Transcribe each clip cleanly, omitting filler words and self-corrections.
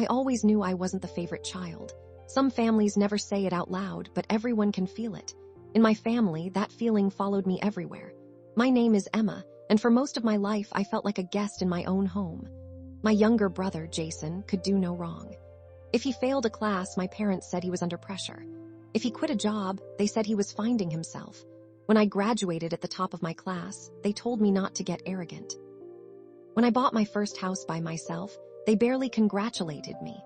I always knew I wasn't the favorite child. Some families never say it out loud, but everyone can feel it. In my family, that feeling followed me everywhere. My name is Emma, and for most of my life, I felt like a guest in my own home. My younger brother, Jason, could do no wrong. If he failed a class, my parents said he was under pressure. If he quit a job, they said he was finding himself. When I graduated at the top of my class, they told me not to get arrogant. When I bought my first house by myself, they barely congratulated me.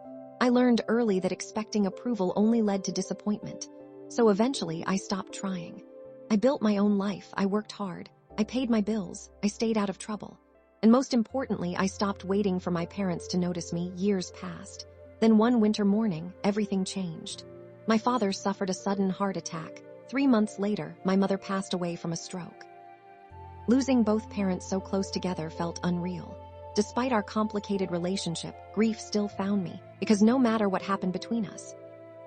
I learned early that expecting approval only led to disappointment. So eventually, I stopped trying. I built my own life, I worked hard, I paid my bills, I stayed out of trouble. And most importantly, I stopped waiting for my parents to notice me. Years passed. Then one winter morning, everything changed. My father suffered a sudden heart attack. 3 months later, my mother passed away from a stroke. Losing both parents so close together felt unreal. Despite our complicated relationship, grief still found me, because no matter what happened between us,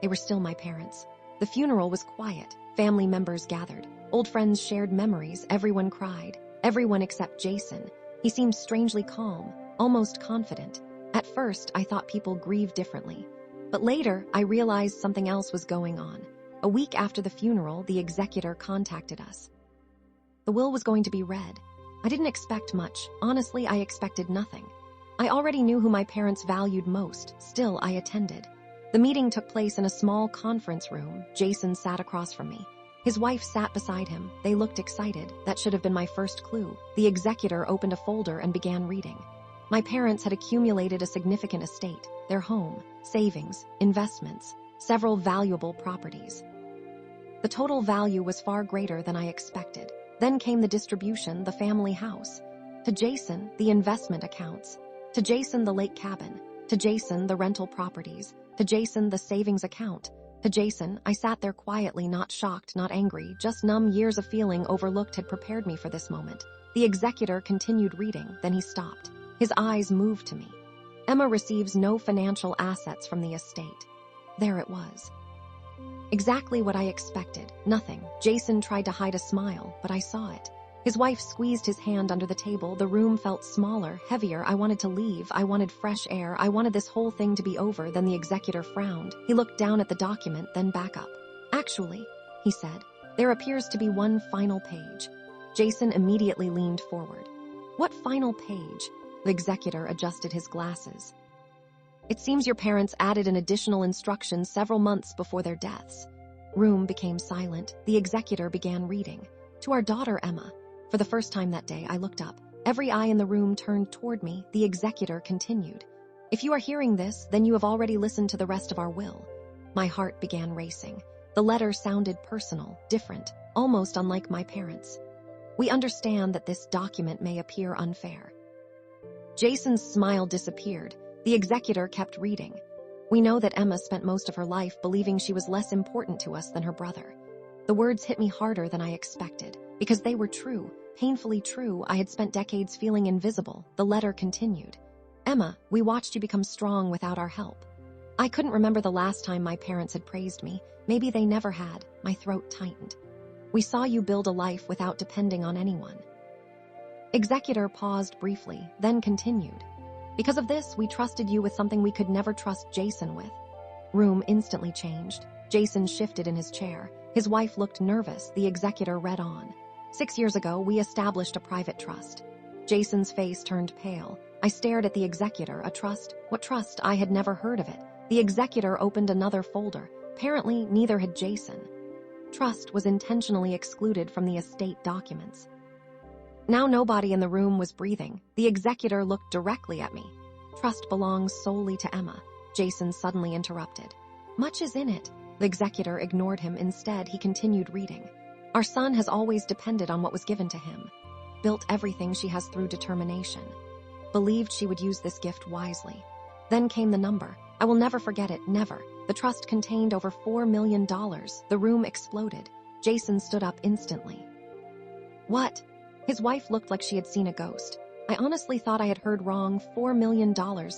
they were still my parents. The funeral was quiet. Family members gathered. Old friends shared memories. Everyone cried. Everyone except Jason. He seemed strangely calm, almost confident. At first, I thought people grieved differently. But later, I realized something else was going on. A week after the funeral, the executor contacted us. The will was going to be read. I didn't expect much. Honestly, I expected nothing. I already knew who my parents valued most. Still, I attended. The meeting took place in a small conference room. Jason sat across from me. His wife sat beside him. They looked excited. That should have been my first clue. The executor opened a folder and began reading. My parents had accumulated a significant estate, their home, savings, investments, several valuable properties. The total value was far greater than I expected. Then came the distribution, the family house. To Jason, the investment accounts. To Jason, the lake cabin. To Jason, the rental properties. To Jason, the savings account. To Jason, I sat there quietly, not shocked, not angry, just numb. Years of feeling overlooked had prepared me for this moment. The executor continued reading, then he stopped. His eyes moved to me. Emma receives no financial assets from the estate. There it was. Exactly what I expected. Nothing. Jason tried to hide a smile, but I saw it. His wife squeezed his hand under the table. The room felt smaller, heavier. I wanted to leave. I wanted fresh air. I wanted this whole thing to be over. Then the executor frowned. He looked down at the document, then back up. Actually, he said, there appears to be one final page. Jason immediately leaned forward. What final page? The executor adjusted his glasses. It seems your parents added an additional instruction several months before their deaths. Room became silent. The executor began reading. To our daughter, Emma. For the first time that day, I looked up. Every eye in the room turned toward me. The executor continued. If you are hearing this, then you have already listened to the rest of our will. My heart began racing. The letter sounded personal, different, almost unlike my parents. We understand that this document may appear unfair. Jason's smile disappeared. The executor kept reading. We know that Emma spent most of her life believing she was less important to us than her brother. The words hit me harder than I expected, because they were true, painfully true. I had spent decades feeling invisible. The letter continued. Emma, we watched you become strong without our help. I couldn't remember the last time my parents had praised me. Maybe they never had. My throat tightened. We saw you build a life without depending on anyone. Executor paused briefly, then continued. Because of this, we trusted you with something we could never trust Jason with. Room instantly changed. Jason shifted in his chair. His wife looked nervous. The executor read on. 6 years ago, we established a private trust. Jason's face turned pale. I stared at the executor. A trust? What trust? I had never heard of it. The executor opened another folder. Apparently, neither had Jason. Trust was intentionally excluded from the estate documents. Now nobody in the room was breathing. The executor looked directly at me. Trust belongs solely to Emma. Jason suddenly interrupted. Much is in it. The executor ignored him. Instead, he continued reading. Our son has always depended on what was given to him. Built everything she has through determination. Believed she would use this gift wisely. Then came the number. I will never forget it, never. The trust contained over $4 million. The room exploded. Jason stood up instantly. What? His wife looked like she had seen a ghost. I honestly thought I had heard wrong. $4 million.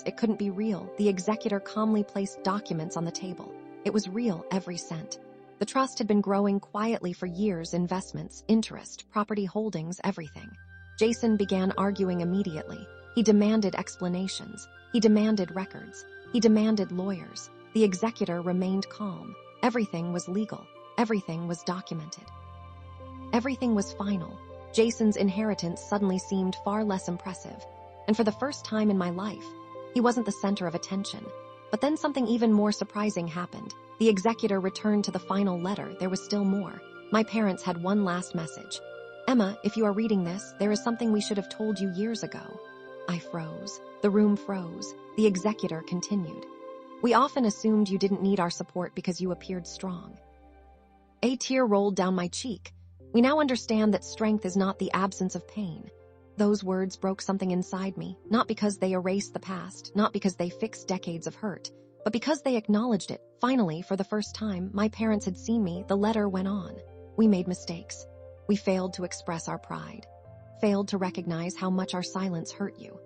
It couldn't be real. The executor calmly placed documents on the table. It was real, every cent. The trust had been growing quietly for years. Investments, interest, property holdings, everything. Jason began arguing immediately. He demanded explanations. He demanded records. He demanded lawyers. The executor remained calm. Everything was legal. Everything was documented. Everything was final. Jason's inheritance suddenly seemed far less impressive. And for the first time in my life, he wasn't the center of attention. But then something even more surprising happened. The executor returned to the final letter. There was still more. My parents had one last message. "Emma, if you are reading this, there is something we should have told you years ago." I froze. The room froze. The executor continued. "We often assumed you didn't need our support because you appeared strong." A tear rolled down my cheek. We now understand that strength is not the absence of pain. Those words broke something inside me, not because they erased the past, not because they fixed decades of hurt, but because they acknowledged it. Finally, for the first time, my parents had seen me. The letter went on. We made mistakes. We failed to express our pride, failed to recognize how much our silence hurt you.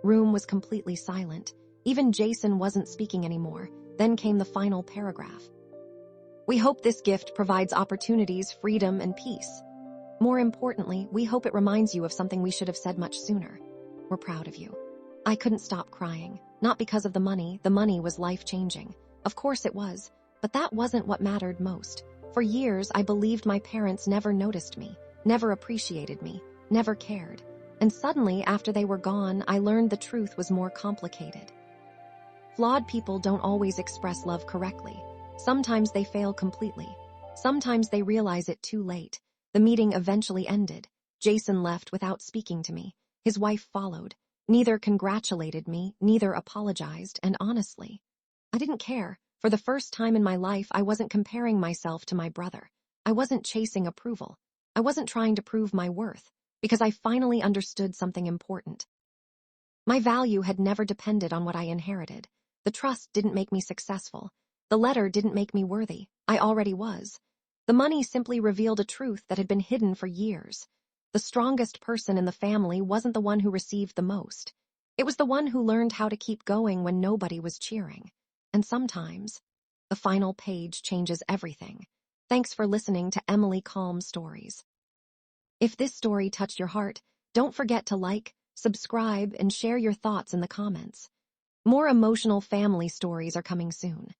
Room was completely silent. Even Jason wasn't speaking anymore. Then came the final paragraph. "We hope this gift provides opportunities, freedom, and peace. More importantly, we hope it reminds you of something we should have said much sooner. We're proud of you." I couldn't stop crying. Not because of the money. The money was life-changing. Of course it was. But that wasn't what mattered most. For years, I believed my parents never noticed me, never appreciated me, never cared. And suddenly, after they were gone, I learned the truth was more complicated. Flawed people don't always express love correctly. Sometimes they fail completely. Sometimes they realize it too late. The meeting eventually ended. Jason left without speaking to me. His wife followed. Neither congratulated me, neither apologized, and honestly, I didn't care. For the first time in my life, I wasn't comparing myself to my brother. I wasn't chasing approval. I wasn't trying to prove my worth, because I finally understood something important. My value had never depended on what I inherited. The trust didn't make me successful. The letter didn't make me worthy. I already was. The money simply revealed a truth that had been hidden for years. The strongest person in the family wasn't the one who received the most. It was the one who learned how to keep going when nobody was cheering. And sometimes, the final page changes everything. Thanks for listening to Emily Calm Stories. If this story touched your heart, don't forget to like, subscribe, and share your thoughts in the comments. More emotional family stories are coming soon.